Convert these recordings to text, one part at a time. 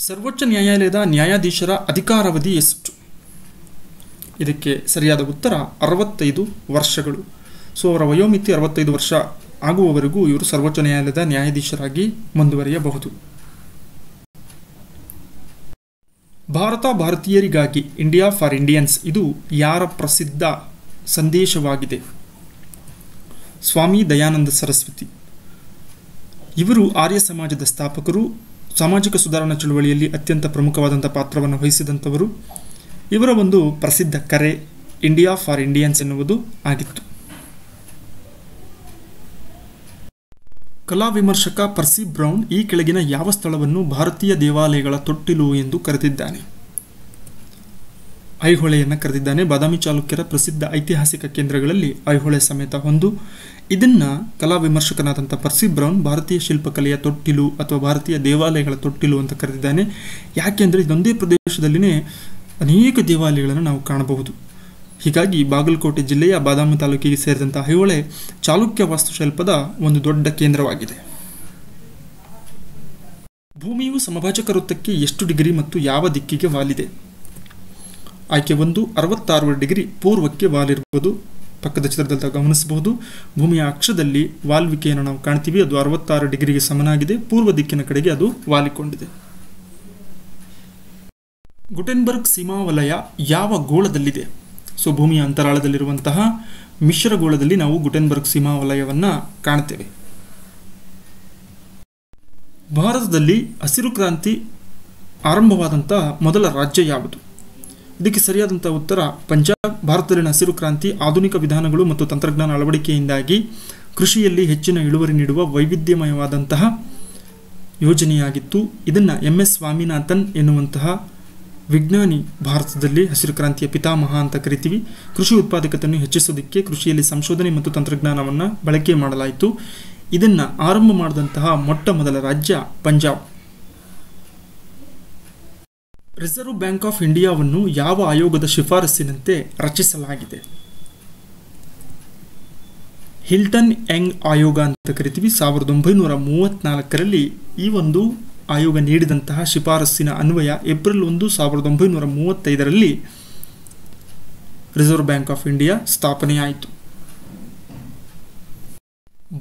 ಸರ್ವೋಚ್ಚ ನ್ಯಾಯಾಲಯದ ನ್ಯಾಯಾಧೀಶರ ಅಧಿಕಾರಾವಧಿ ಎಷ್ಟು? ಇದಕ್ಕೆ ಸರಿಯಾದ ಉತ್ತರ 65 ವರ್ಷಗಳು. ಸೊ ಅವರ ವಯೋಮಿತಿ 65 ವರ್ಷ ಆಗುವವರೆಗೂ ಇವರು ಸರ್ವೋಚ್ಚ ನ್ಯಾಯಾಲಯದ ನ್ಯಾಯಾಧೀಶರಾಗಿ ಮುಂದುವರಿಯಬಹುದು. ಭಾರತ ಭಾರತೀಯರಿಗಾಗಿ ಇಂಡಿಯಾ ಫಾರ್ ಇಂಡಿಯನ್ಸ್ ಇದು ಯಾರ ಪ್ರಸಿದ್ಧ ಸಂದೇಶವಾಗಿದೆ? ಸ್ವಾಮಿ ದಯಾನಂದ ಸರಸ್ವತಿ. ಇವರು ಆರ್ಯ ಸಮಾಜದ ಸ್ಥಾಪಕರು. ಸಾಮಾಜಿಕ ಸುಧಾರಣಾ ಚಳುವಳಿಯಲ್ಲಿ ಅತ್ಯಂತ ಪ್ರಮುಖವಾದಂಥ ಪಾತ್ರವನ್ನು ವಹಿಸಿದಂಥವರು. ಇವರ ಒಂದು ಪ್ರಸಿದ್ಧ ಕರೆ ಇಂಡಿಯಾ ಫಾರ್ ಇಂಡಿಯನ್ಸ್ ಎನ್ನುವುದು ಆಗಿತ್ತು. ಕಲಾ ವಿಮರ್ಶಕ ಪರ್ಸಿ ಬ್ರೌನ್ ಈ ಕೆಳಗಿನ ಯಾವ ಸ್ಥಳವನ್ನು ಭಾರತೀಯ ದೇವಾಲಯಗಳ ತೊಟ್ಟಿಲು ಎಂದು ಕರೆದಿದ್ದಾನೆ? ಐಹೊಳೆಯನ್ನು ಕರೆದಿದ್ದಾನೆ. ಬಾದಾಮಿ ಚಾಲುಕ್ಯರ ಪ್ರಸಿದ್ಧ ಐತಿಹಾಸಿಕ ಕೇಂದ್ರಗಳಲ್ಲಿ ಐಹೊಳೆ ಸಮೇತ ಒಂದು. ಇದನ್ನು ಕಲಾ ವಿಮರ್ಶಕನಾದಂಥ ಪರ್ಸಿ ಬ್ರೌನ್ ಭಾರತೀಯ ಶಿಲ್ಪಕಲೆಯ ತೊಟ್ಟಿಲು ಅಥವಾ ಭಾರತೀಯ ದೇವಾಲಯಗಳ ತೊಟ್ಟಿಲು ಅಂತ ಕರೆದಿದ್ದಾನೆ. ಯಾಕೆಂದರೆ ಇದೊಂದೇ ಪ್ರದೇಶದಲ್ಲಿನೇ ಅನೇಕ ದೇವಾಲಯಗಳನ್ನು ನಾವು ಕಾಣಬಹುದು. ಹೀಗಾಗಿ ಬಾಗಲಕೋಟೆ ಜಿಲ್ಲೆಯ ಬಾದಾಮಿ ತಾಲೂಕಿಗೆ ಸೇರಿದಂಥ ಐಹೊಳೆ ಚಾಲುಕ್ಯ ವಾಸ್ತುಶಿಲ್ಪದ ಒಂದು ದೊಡ್ಡ ಕೇಂದ್ರವಾಗಿದೆ. ಭೂಮಿಯು ಸಮಭಾಜಕ ವೃತ್ತಕ್ಕೆ ಎಷ್ಟು ಡಿಗ್ರಿ ಮತ್ತು ಯಾವ ದಿಕ್ಕಿಗೆ ವಾಲಿದೆ? ಆಯ್ಕೆ 1 66 ಡಿಗ್ರಿ ಪೂರ್ವಕ್ಕೆ ವಾಲಿರುವುದು. ಪಕ್ಕದ ಚಿತ್ರದಲ್ಲಿ ಗಮನಿಸಬಹುದು. ಭೂಮಿಯ ಅಕ್ಷದಲ್ಲಿ ವಾಲ್ವಿಕೆಯನ್ನು ನಾವು ಕಾಣ್ತೀವಿ. ಅದು 66 ಡಿಗ್ರಿಗೆ ಸಮನಾಗಿದೆ. ಪೂರ್ವ ದಿಕ್ಕಿನ ಕಡೆಗೆ ಅದು ವಾಲಿಕೊಂಡಿದೆ. ಗುಟೆನ್ಬರ್ಗ್ ಸೀಮಾವಲಯ ಯಾವ ಗೋಳದಲ್ಲಿದೆ? ಸೊ ಭೂಮಿಯ ಅಂತರಾಳದಲ್ಲಿರುವಂತಹ ಮಿಶ್ರಗೋಳದಲ್ಲಿ ನಾವು ಗುಟೆನ್ಬರ್ಗ್ ಸೀಮಾವಲಯವನ್ನು ಕಾಣ್ತೇವೆ. ಭಾರತದಲ್ಲಿ ಹಸಿರು ಕ್ರಾಂತಿ ಆರಂಭವಾದಂತಹ ಮೊದಲ ರಾಜ್ಯ ಯಾವುದು? ಇದಕ್ಕೆ ಸರಿಯಾದಂಥ ಉತ್ತರ ಪಂಜಾಬ್. ಭಾರತದಲ್ಲಿನ ಹಸಿರು ಕ್ರಾಂತಿ ಆಧುನಿಕ ವಿಧಾನಗಳು ಮತ್ತು ತಂತ್ರಜ್ಞಾನ ಅಳವಡಿಕೆಯಿಂದಾಗಿ ಕೃಷಿಯಲ್ಲಿ ಹೆಚ್ಚಿನ ಇಳುವರಿ ನೀಡುವ ವೈವಿಧ್ಯಮಯವಾದಂತಹ ಯೋಜನೆಯಾಗಿತ್ತು. ಇದನ್ನು MS ಸ್ವಾಮಿನಾಥನ್ ಎನ್ನುವಂತಹ ವಿಜ್ಞಾನಿ ಭಾರತದಲ್ಲಿ ಹಸಿರು ಕ್ರಾಂತಿಯ ಪಿತಾಮಹ ಅಂತ ಕರಿತೀವಿ. ಕೃಷಿ ಉತ್ಪಾದಕತೆಯನ್ನು ಹೆಚ್ಚಿಸೋದಕ್ಕೆ ಕೃಷಿಯಲ್ಲಿ ಸಂಶೋಧನೆ ಮತ್ತು ತಂತ್ರಜ್ಞಾನವನ್ನು ಬಳಕೆ ಮಾಡಲಾಯಿತು. ಇದನ್ನು ಆರಂಭ ಮಾಡಿದಂತಹ ಮೊಟ್ಟ ಮೊದಲ ರಾಜ್ಯ ಪಂಜಾಬ್. ರಿಸರ್ವ್ ಬ್ಯಾಂಕ್ ಆಫ್ ಇಂಡಿಯಾವನ್ನು ಯಾವ ಆಯೋಗದ ಶಿಫಾರಸ್ಸಿನಂತೆ ರಚಿಸಲಾಗಿದೆ? ಹಿಲ್ಟನ್ ಯಂಗ್ ಆಯೋಗ ಅಂತ ಕರಿತೀವಿ. 1934ರಲ್ಲಿ ಈ ಒಂದು ಆಯೋಗ ನೀಡಿದಂತಹ ಶಿಫಾರಸ್ಸಿನ ಅನ್ವಯ ಏಪ್ರಿಲ್ 1, 1935ರಲ್ಲಿ ರಿಸರ್ವ್ ಬ್ಯಾಂಕ್ ಆಫ್ ಇಂಡಿಯಾ ಸ್ಥಾಪನೆಯಾಯಿತು.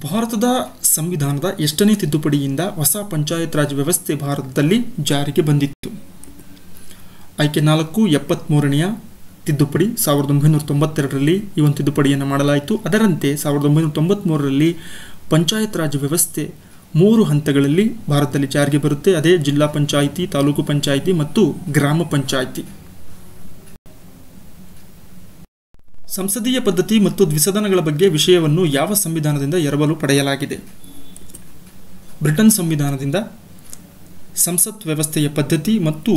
ಭಾರತದ ಸಂವಿಧಾನದ ಎಷ್ಟನೇ ತಿದ್ದುಪಡಿಯಿಂದ ಹೊಸ ಪಂಚಾಯತ್ ರಾಜ್ ವ್ಯವಸ್ಥೆ ಭಾರತದಲ್ಲಿ ಜಾರಿಗೆ ಬಂದಿತ್ತು? ಆಯ್ಕೆ 4 73ನೆಯ ತಿದ್ದುಪಡಿ. 1992ರಲ್ಲಿ ಈ ಒಂದು ತಿದ್ದುಪಡಿಯನ್ನು ಮಾಡಲಾಯಿತು. ಅದರಂತೆ 1993ರಲ್ಲಿ ಪಂಚಾಯತ್ ರಾಜ್ ವ್ಯವಸ್ಥೆ 3 ಹಂತಗಳಲ್ಲಿ ಭಾರತದಲ್ಲಿ ಜಾರಿಗೆ ಬರುತ್ತೆ. ಅದೇ ಜಿಲ್ಲಾ ಪಂಚಾಯಿತಿ, ತಾಲೂಕು ಪಂಚಾಯಿತಿ ಮತ್ತು ಗ್ರಾಮ ಪಂಚಾಯಿತಿ. ಸಂಸದೀಯ ಪದ್ಧತಿ ಮತ್ತು ದ್ವಿಸದನಗಳ ಬಗ್ಗೆ ವಿಷಯವನ್ನು ಯಾವ ಸಂವಿಧಾನದಿಂದ ಎರವಲು ಪಡೆಯಲಾಗಿದೆ? ಬ್ರಿಟನ್ ಸಂವಿಧಾನದಿಂದ. ಸಂಸತ್ ವ್ಯವಸ್ಥೆಯ ಪದ್ಧತಿ ಮತ್ತು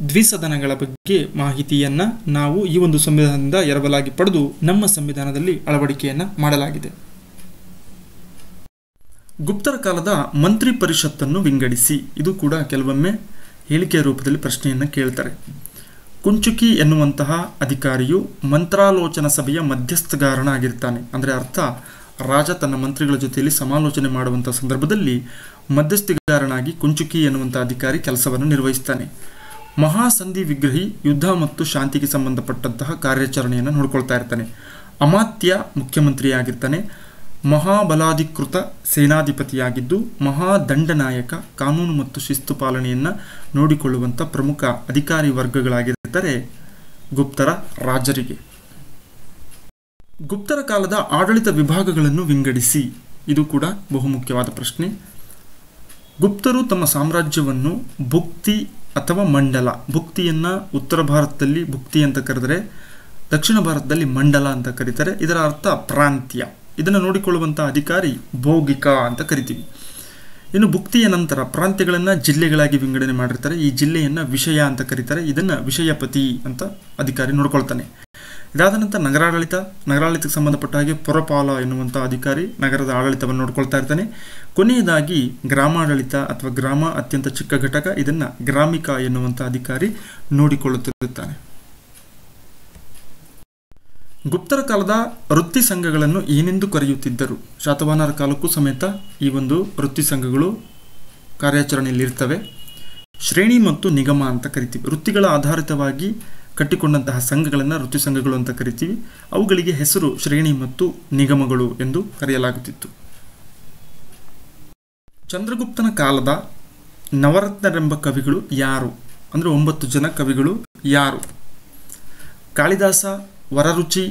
ದ್ವಿಸದನಗಳ ಬಗ್ಗೆ ಮಾಹಿತಿಯನ್ನು ನಾವು ಈ ಒಂದು ಸಂವಿಧಾನದಿಂದ ಎರವಲಾಗಿ ಪಡೆದು ನಮ್ಮ ಸಂವಿಧಾನದಲ್ಲಿ ಅಳವಡಿಕೆಯನ್ನು ಮಾಡಲಾಗಿದೆ. ಗುಪ್ತರ ಕಾಲದ ಮಂತ್ರಿ ಪರಿಷತ್ತನ್ನು ವಿಂಗಡಿಸಿ. ಇದು ಕೂಡ ಕೆಲವೊಮ್ಮೆ ಹೇಳಿಕೆಯ ರೂಪದಲ್ಲಿ ಪ್ರಶ್ನೆಯನ್ನು ಕೇಳ್ತಾರೆ. ಕುಂಚುಕಿ ಎನ್ನುವಂತಹ ಅಧಿಕಾರಿಯು ಮಂತ್ರಾಲೋಚನಾ ಸಭೆಯ ಮಧ್ಯಸ್ಥಗಾರನಾಗಿರ್ತಾನೆ. ಅಂದರೆ ಅರ್ಥ, ರಾಜ ತನ್ನ ಮಂತ್ರಿಗಳ ಜೊತೆಯಲ್ಲಿ ಸಮಾಲೋಚನೆ ಮಾಡುವಂಥ ಸಂದರ್ಭದಲ್ಲಿ ಮಧ್ಯಸ್ಥಗಾರನಾಗಿ ಕುಂಚುಕಿ ಎನ್ನುವಂಥ ಅಧಿಕಾರಿ ಕೆಲಸವನ್ನು ನಿರ್ವಹಿಸ್ತಾನೆ. ಮಹಾಸಂಧಿ ವಿಗ್ರಹಿ ಯುದ್ಧ ಮತ್ತು ಶಾಂತಿಗೆ ಸಂಬಂಧಪಟ್ಟಂತಹ ಕಾರ್ಯಾಚರಣೆಯನ್ನು ನೋಡ್ಕೊಳ್ತಾ ಇರ್ತಾನೆ. ಅಮಾತ್ಯ ಮುಖ್ಯಮಂತ್ರಿಯಾಗಿರ್ತಾನೆ. ಮಹಾಬಲಾಧಿಕೃತ ಸೇನಾಧಿಪತಿಯಾಗಿದ್ದು ಮಹಾದಂಡನಾಯಕ ಕಾನೂನು ಮತ್ತು ಶಿಸ್ತು ಪಾಲನೆಯನ್ನು ನೋಡಿಕೊಳ್ಳುವಂಥ ಪ್ರಮುಖ ಅಧಿಕಾರಿ ವರ್ಗಗಳಾಗಿರ್ತಾರೆ ಗುಪ್ತರ ರಾಜರಿಗೆ. ಗುಪ್ತರ ಕಾಲದ ಆಡಳಿತ ವಿಭಾಗಗಳನ್ನು ವಿಂಗಡಿಸಿ. ಇದು ಕೂಡ ಬಹುಮುಖ್ಯವಾದ ಪ್ರಶ್ನೆ. ಗುಪ್ತರು ತಮ್ಮ ಸಾಮ್ರಾಜ್ಯವನ್ನು ಭುಕ್ತಿ ಅಥವಾ ಮಂಡಲ, ಭುಕ್ತಿಯನ್ನು ಉತ್ತರ ಭಾರತದಲ್ಲಿ ಭುಕ್ತಿ ಅಂತ ಕರೆದರೆ ದಕ್ಷಿಣ ಭಾರತದಲ್ಲಿ ಮಂಡಲ ಅಂತ ಕರೀತಾರೆ. ಇದರ ಅರ್ಥ ಪ್ರಾಂತ್ಯ. ಇದನ್ನು ನೋಡಿಕೊಳ್ಳುವಂಥ ಅಧಿಕಾರಿ ಭೌಗಿಕ ಅಂತ ಕರಿತೀವಿ. ಇನ್ನು ಭುಕ್ತಿಯ ನಂತರ ಪ್ರಾಂತ್ಯಗಳನ್ನು ಜಿಲ್ಲೆಗಳಾಗಿ ವಿಂಗಡಣೆ ಮಾಡಿರ್ತಾರೆ. ಈ ಜಿಲ್ಲೆಯನ್ನು ವಿಷಯ ಅಂತ ಕರೀತಾರೆ. ಇದನ್ನು ವಿಷಯಪತಿ ಅಂತ ಅಧಿಕಾರಿ ನೋಡ್ಕೊಳ್ತಾನೆ. ಇದಾದ ನಂತರ ನಗರಾಡಳಿತಕ್ಕೆ ಸಂಬಂಧಪಟ್ಟ ಹಾಗೆ ಪುರಪಾಲ ಎನ್ನುವಂಥ ಅಧಿಕಾರಿ ನಗರದ ಆಡಳಿತವನ್ನು ನೋಡ್ಕೊಳ್ತಾ ಇರ್ತಾನೆ. ಕೊನೆಯದಾಗಿ ಗ್ರಾಮಾಡಳಿತ ಅಥವಾ ಗ್ರಾಮ ಅತ್ಯಂತ ಚಿಕ್ಕ ಘಟಕ, ಇದನ್ನು ಗ್ರಾಮಿಕ ಎನ್ನುವಂಥ ಅಧಿಕಾರಿ ನೋಡಿಕೊಳ್ಳುತ್ತಿರುತ್ತಾನೆ. ಗುಪ್ತರ ಕಾಲದ ವೃತ್ತಿ ಸಂಘಗಳನ್ನು ಏನೆಂದು ಕರೆಯುತ್ತಿದ್ದರು? ಶಾತವಾಹನರ ಕಾಲಕ್ಕೂ ಸಮೇತ ಈ ಒಂದು ವೃತ್ತಿ ಸಂಘಗಳು ಕಾರ್ಯಾಚರಣೆಯಲ್ಲಿರ್ತವೆ. ಶ್ರೇಣಿ ಮತ್ತು ನಿಗಮ ಅಂತ ಕರಿತೀವಿ. ವೃತ್ತಿಗಳ ಆಧಾರಿತವಾಗಿ ಕಟ್ಟಿಕೊಂಡಂತಹ ಸಂಘಗಳನ್ನು ವೃತ್ತಿ ಸಂಘಗಳು ಅಂತ ಕರಿತೀವಿ. ಅವುಗಳಿಗೆ ಹೆಸರು ಶ್ರೇಣಿ ಮತ್ತು ನಿಗಮಗಳು ಎಂದು ಕರೆಯಲಾಗುತ್ತಿತ್ತು. ಚಂದ್ರಗುಪ್ತನ ಕಾಲದ ನವರತ್ನರೆಂಬ ಕವಿಗಳು ಯಾರು? ಅಂದರೆ 9 ಜನ ಕವಿಗಳು ಯಾರು? ಕಾಳಿದಾಸ, ವರರುಚಿ,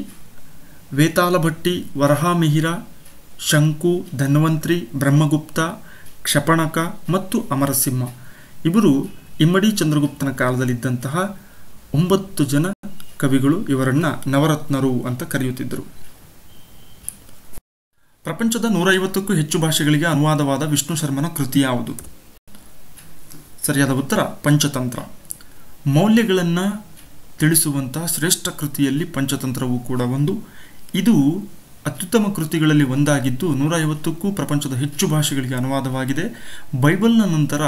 ವೇತಾಲಭಟ್ಟಿ, ವರಹಾಮಿಹಿರ, ಶಂಕು, ಧನ್ವಂತ್ರಿ, ಬ್ರಹ್ಮಗುಪ್ತ, ಕ್ಷಪಣಕ ಮತ್ತು ಅಮರಸಿಂಹ ಇವರು ಇಮ್ಮಡಿ ಚಂದ್ರಗುಪ್ತನ ಕಾಲದಲ್ಲಿದ್ದಂತಹ 9 ಜನ ಕವಿಗಳು. ಇವರನ್ನು ನವರತ್ನರು ಅಂತ ಕರೆಯುತ್ತಿದ್ದರು. ಪ್ರಪಂಚದ 150ಕ್ಕೂ ಹೆಚ್ಚು ಭಾಷೆಗಳಿಗೆ ಅನುವಾದವಾದ ವಿಷ್ಣು ಶರ್ಮನ ಕೃತಿ ಯಾವುದು? ಸರಿಯಾದ ಉತ್ತರ ಪಂಚತಂತ್ರ. ಮೌಲ್ಯಗಳನ್ನು ತಿಳಿಸುವಂತಹ ಶ್ರೇಷ್ಠ ಕೃತಿಯಲ್ಲಿ ಪಂಚತಂತ್ರವೂ ಕೂಡ ಒಂದು. ಇದು ಅತ್ಯುತ್ತಮ ಕೃತಿಗಳಲ್ಲಿ ಒಂದಾಗಿದ್ದು 150ಕ್ಕೂ ಪ್ರಪಂಚದ ಹೆಚ್ಚು ಭಾಷೆಗಳಿಗೆ ಅನುವಾದವಾಗಿದೆ. ಬೈಬಲ್ನ ನಂತರ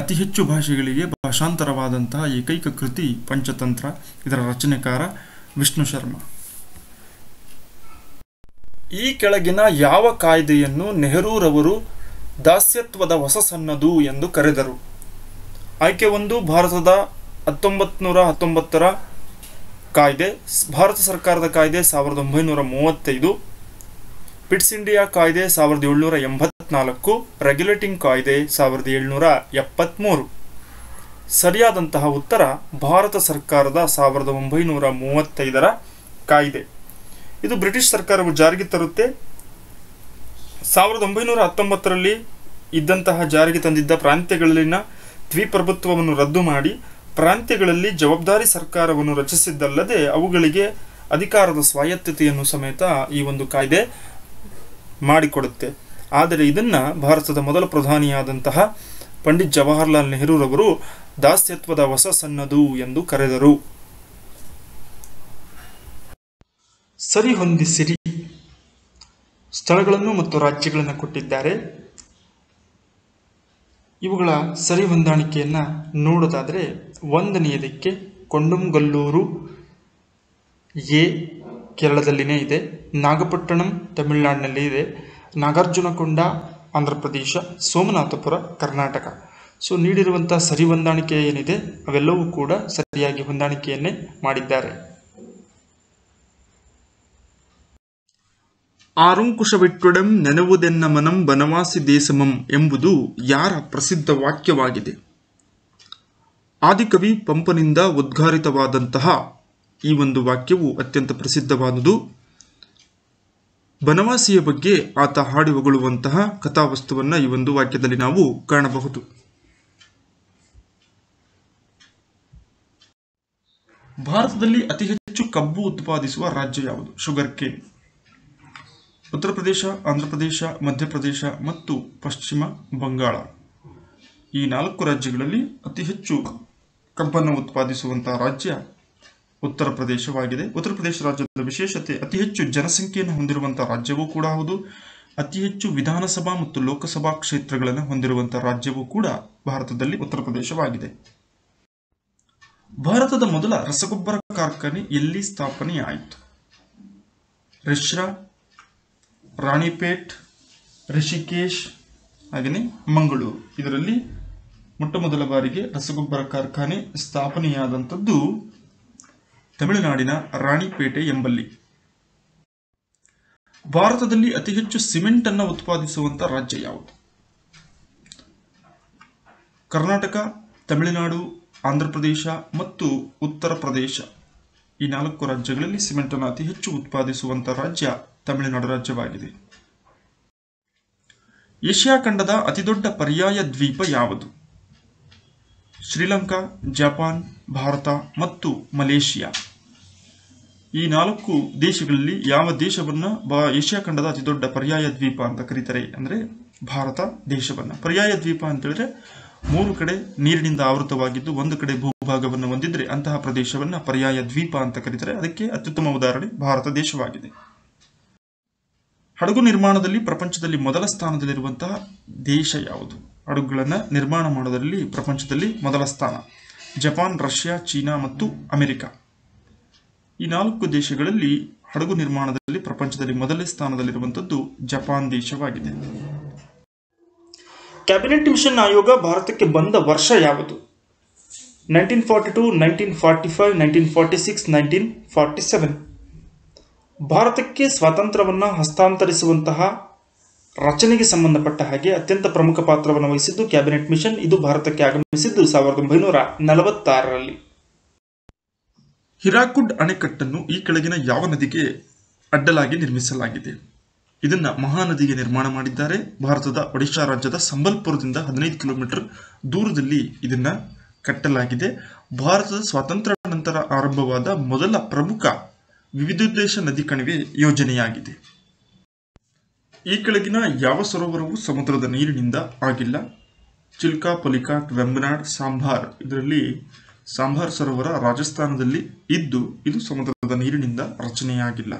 ಅತಿ ಹೆಚ್ಚು ಭಾಷೆಗಳಿಗೆ ಭಾಷಾಂತರವಾದಂತಹ ಏಕೈಕ ಕೃತಿ ಪಂಚತಂತ್ರ. ಇದರ ರಚನೆಕಾರ ವಿಷ್ಣು ಶರ್ಮ. ಈ ಕೆಳಗಿನ ಯಾವ ಕಾಯ್ದೆಯನ್ನು ನೆಹರೂರವರು ದಾಸ್ಯತ್ವದ ಹೊಸ ಸನ್ನದು ಎಂದು ಕರೆದರು? ಆಯ್ಕೆ 1 ಭಾರತದ 1919ರ ಕಾಯ್ದೆ, ಭಾರತ ಸರ್ಕಾರದ ಕಾಯ್ದೆ 1935, ಪಿಟ್ಸ್ ಇಂಡಿಯಾ ಕಾಯ್ದೆ 1784, ರೆಗ್ಯುಲೇಟಿಂಗ್ ಕಾಯ್ದೆ 1773. ಸರಿಯಾದಂತಹ ಉತ್ತರ ಭಾರತ ಸರ್ಕಾರದ 1935ರ ಕಾಯ್ದೆ. ಇದು ಬ್ರಿಟಿಷ್ ಸರ್ಕಾರವು ಜಾರಿಗೆ ತರುತ್ತೆ. 1919ರಲ್ಲಿ ಇದ್ದಂತಹ ಜಾರಿಗೆ ತಂದಿದ್ದ ಪ್ರಾಂತ್ಯಗಳಲ್ಲಿನ ದ್ವಿಪ್ರಭುತ್ವವನ್ನು ರದ್ದು ಮಾಡಿ ಪ್ರಾಂತ್ಯಗಳಲ್ಲಿ ಜವಾಬ್ದಾರಿ ಸರ್ಕಾರವನ್ನು ರಚಿಸಿದ್ದಲ್ಲದೆ ಅವುಗಳಿಗೆ ಅಧಿಕಾರದ ಸ್ವಾಯತ್ತತೆಯನ್ನು ಸಮೇತ ಈ ಒಂದು ಕಾಯ್ದೆ ಮಾಡಿಕೊಡುತ್ತೆ. ಆದರೆ ಇದನ್ನು ಭಾರತದ ಮೊದಲ ಪ್ರಧಾನಿಯಾದಂತಹ ಪಂಡಿತ್ ಜವಾಹರ್ಲಾಲ್ ನೆಹರೂರವರು ದಾಸ್ಯತ್ವದ ಹೊಸ ಸನ್ನದು ಎಂದು ಕರೆದರು. ಸರಿಹೊಂದಿಸಿರಿ. ಸ್ಥಳಗಳನ್ನು ಮತ್ತು ರಾಜ್ಯಗಳನ್ನು ಕೊಟ್ಟಿದ್ದಾರೆ. ಇವುಗಳ ಸರಿ ಹೊಂದಾಣಿಕೆಯನ್ನು ನೋಡೋದಾದರೆ 1ನೇದಕ್ಕೆ ಕೊಂಡಂಗಲ್ಲೂರು ಎ ಕೇರಳದಲ್ಲಿನೇ ಇದೆ, ನಾಗಪಟ್ಟಣಂ ತಮಿಳುನಾಡಿನಲ್ಲಿ ಇದೆ, ನಾಗಾರ್ಜುನಕೊಂಡ ಆಂಧ್ರ ಪ್ರದೇಶ, ಸೋಮನಾಥಪುರ ಕರ್ನಾಟಕ. ಸೊ ನೀಡಿರುವಂಥ ಸರಿ ಹೊಂದಾಣಿಕೆ ಏನಿದೆ ಅವೆಲ್ಲವೂ ಕೂಡ ಸರಿಯಾಗಿ ಹೊಂದಾಣಿಕೆಯನ್ನೇ ಮಾಡಿದ್ದಾರೆ. ಆರುಂಕುಶವಿಟ್ಟೊಡೆಂ ನೆನವುದೆನ್ನ ಮನಂ ಬನವಾಸಿ ದೇಶಮಂ ಎಂಬುದು ಯಾರ ಪ್ರಸಿದ್ಧ ವಾಕ್ಯವಾಗಿದೆ? ಆದಿಕವಿ ಪಂಪನಿಂದ ಉದ್ಗಾರಿತವಾದಂತಹ ಈ ಒಂದು ವಾಕ್ಯವು ಅತ್ಯಂತ ಪ್ರಸಿದ್ಧವಾದುದು. ಬನವಾಸಿಯ ಬಗ್ಗೆ ಆತ ಹಾಡಿ ಹೊಗಳುವಂತಹ ಕಥಾವಸ್ತುವನ್ನು ಈ ಒಂದು ವಾಕ್ಯದಲ್ಲಿ ನಾವು ಕಾಣಬಹುದು. ಭಾರತದಲ್ಲಿ ಅತಿ ಹೆಚ್ಚು ಕಬ್ಬು ಉತ್ಪಾದಿಸುವ ರಾಜ್ಯ ಯಾವುದು? Sugar cane. ಉತ್ತರ ಪ್ರದೇಶ, ಆಂಧ್ರ ಪ್ರದೇಶ, ಮಧ್ಯಪ್ರದೇಶ ಮತ್ತು ಪಶ್ಚಿಮ ಬಂಗಾಳ. ಈ 4 ರಾಜ್ಯಗಳಲ್ಲಿ ಅತಿ ಹೆಚ್ಚು ಕಬ್ಬನ್ನು ಉತ್ಪಾದಿಸುವಂತಹ ರಾಜ್ಯ ಉತ್ತರ ಪ್ರದೇಶವಾಗಿದೆ. ಉತ್ತರ ಪ್ರದೇಶ ರಾಜ್ಯದ ವಿಶೇಷತೆ ಅತಿ ಹೆಚ್ಚು ಜನಸಂಖ್ಯೆಯನ್ನು ಹೊಂದಿರುವಂತಹ ರಾಜ್ಯವೂ ಕೂಡ ಹೌದು. ಅತಿ ಹೆಚ್ಚು ವಿಧಾನಸಭಾ ಮತ್ತು ಲೋಕಸಭಾ ಕ್ಷೇತ್ರಗಳನ್ನು ಹೊಂದಿರುವಂತಹ ರಾಜ್ಯವೂ ಕೂಡ ಭಾರತದಲ್ಲಿ ಉತ್ತರ ಪ್ರದೇಶವಾಗಿದೆ. ಭಾರತದ ಮೊದಲ ರಸಗೊಬ್ಬರ ಕಾರ್ಖಾನೆ ಎಲ್ಲಿ ಸ್ಥಾಪನೆಯಾಯಿತು? ರಿಷ್ರಾ, ರಾಣಿಪೇಟ್, ರಿಷಿಕೇಶ್ ಹಾಗೆಯೇ ಮಂಗಳೂರು. ಇದರಲ್ಲಿ ಮೊಟ್ಟಮೊದಲ ಬಾರಿಗೆ ರಸಗೊಬ್ಬರ ಕಾರ್ಖಾನೆ ಸ್ಥಾಪನೆಯಾದಂಥದ್ದು ತಮಿಳುನಾಡಿನ ರಾಣಿಪೇಟೆ ಎಂಬಲ್ಲಿ. ಭಾರತದಲ್ಲಿ ಅತಿ ಹೆಚ್ಚು ಸಿಮೆಂಟ್ ಅನ್ನು ಉತ್ಪಾದಿಸುವಂತಹ ರಾಜ್ಯ ಯಾವುದು? ಕರ್ನಾಟಕ, ತಮಿಳುನಾಡು, ಆಂಧ್ರ ಪ್ರದೇಶ ಮತ್ತು ಉತ್ತರ ಪ್ರದೇಶ. ಈ 4 ರಾಜ್ಯಗಳಲ್ಲಿ ಸಿಮೆಂಟ್ ಅನ್ನು ಅತಿ ಹೆಚ್ಚು ಉತ್ಪಾದಿಸುವಂತಹ ರಾಜ್ಯ ತಮಿಳುನಾಡು ರಾಜ್ಯವಾಗಿದೆ. ಏಷ್ಯಾ ಖಂಡದ ಅತಿದೊಡ್ಡ ಪರ್ಯಾಯ ದ್ವೀಪ ಯಾವುದು? ಶ್ರೀಲಂಕಾ, ಜಪಾನ್, ಭಾರತ ಮತ್ತು ಮಲೇಷಿಯಾ. ಈ 4 ದೇಶಗಳಲ್ಲಿ ಯಾವ ದೇಶವನ್ನ ಏಷ್ಯಾ ಖಂಡದ ಅತಿದೊಡ್ಡ ಪರ್ಯಾಯ ದ್ವೀಪ ಅಂತ ಕರೀತಾರೆ ಅಂದ್ರೆ ಭಾರತ ದೇಶವನ್ನ. ಪರ್ಯಾಯ ದ್ವೀಪ ಅಂತ ಹೇಳಿದ್ರೆ 3 ಕಡೆ ನೀರಿನಿಂದ ಆವೃತವಾಗಿದ್ದು ಒಂದು ಕಡೆ ಭೂಭಾಗವನ್ನು ಹೊಂದಿದ್ರೆ ಅಂತಹ ಪ್ರದೇಶವನ್ನ ಪರ್ಯಾಯ ದ್ವೀಪ ಅಂತ ಕರೀತಾರೆ. ಅದಕ್ಕೆ ಅತ್ಯುತ್ತಮ ಉದಾಹರಣೆ ಭಾರತ ದೇಶವಾಗಿದೆ. ಹಡಗು ನಿರ್ಮಾಣದಲ್ಲಿ ಪ್ರಪಂಚದಲ್ಲಿ ಮೊದಲ ಸ್ಥಾನದಲ್ಲಿರುವಂತಹ ದೇಶ ಯಾವುದು? ಹಡಗುಗಳನ್ನು ನಿರ್ಮಾಣ ಮಾಡೋದರಲ್ಲಿ ಪ್ರಪಂಚದಲ್ಲಿ ಮೊದಲ ಸ್ಥಾನ ಜಪಾನ್, ರಷ್ಯಾ, ಚೀನಾ ಮತ್ತು ಅಮೆರಿಕ. ಈ 4 ದೇಶಗಳಲ್ಲಿ ಹಡಗು ನಿರ್ಮಾಣದಲ್ಲಿ ಪ್ರಪಂಚದಲ್ಲಿ ಮೊದಲನೇ ಸ್ಥಾನದಲ್ಲಿರುವಂಥದ್ದು ಜಪಾನ್ ದೇಶವಾಗಿದೆ. ಕ್ಯಾಬಿನೆಟ್ ಮಿಷನ್ ಆಯೋಗ ಭಾರತಕ್ಕೆ ಬಂದ ವರ್ಷ ಯಾವುದು? 1942, 1945, 1946, 1947. ಭಾರತಕ್ಕೆ ಸ್ವಾತಂತ್ರ್ಯವನ್ನು ಹಸ್ತಾಂತರಿಸುವಂತಹ ರಚನೆಗೆ ಸಂಬಂಧಪಟ್ಟ ಹಾಗೆ ಅತ್ಯಂತ ಪ್ರಮುಖ ಪಾತ್ರವನ್ನು ವಹಿಸಿದ್ದು ಕ್ಯಾಬಿನೆಟ್ ಮಿಷನ್. ಇದು ಭಾರತಕ್ಕೆ ಆಗಮಿಸಿದ್ದು 1946ರಲ್ಲಿ. ಹಿರಾಕುಡ್ ಅಣೆಕಟ್ಟನ್ನು ಈ ಕೆಳಗಿನ ಯಾವ ನದಿಗೆ ಅಡ್ಡಲಾಗಿ ನಿರ್ಮಿಸಲಾಗಿದೆ? ಇದನ್ನ ಮಹಾನದಿಗೆ ನಿರ್ಮಾಣ ಮಾಡಿದ್ದಾರೆ. ಭಾರತದ ಒಡಿಶಾ ರಾಜ್ಯದ ಸಂಬಲ್ಪುರದಿಂದ 15 ಕಿಲೋಮೀಟರ್ ದೂರದಲ್ಲಿ ಇದನ್ನ ಕಟ್ಟಲಾಗಿದೆ. ಭಾರತದ ಸ್ವಾತಂತ್ರ್ಯ ನಂತರ ಆರಂಭವಾದ ಮೊದಲ ಪ್ರಮುಖ ವಿವಿಧೋದ್ದೇಶ ನದಿ ಕಣಿವೆ ಯೋಜನೆಯಾಗಿದೆ. ಈ ಕೆಳಗಿನ ಯಾವ ಸರೋವರವು ಸಮುದ್ರದ ನೀರಿನಿಂದ ಆಗಿಲ್ಲ? ಚಿಲ್ಕಾ, ಪೊಲಿಕಾಟ್, ವೆಂಬನಾಡ್, ಸಾಂಭಾರ್. ಇದರಲ್ಲಿ ಸಾಂಭಾರ್ ಸರೋವರ ರಾಜಸ್ಥಾನದಲ್ಲಿ ಇದ್ದು ಇದು ಸಮುದ್ರದ ನೀರಿನಿಂದ ರಚನೆಯಾಗಿಲ್ಲ.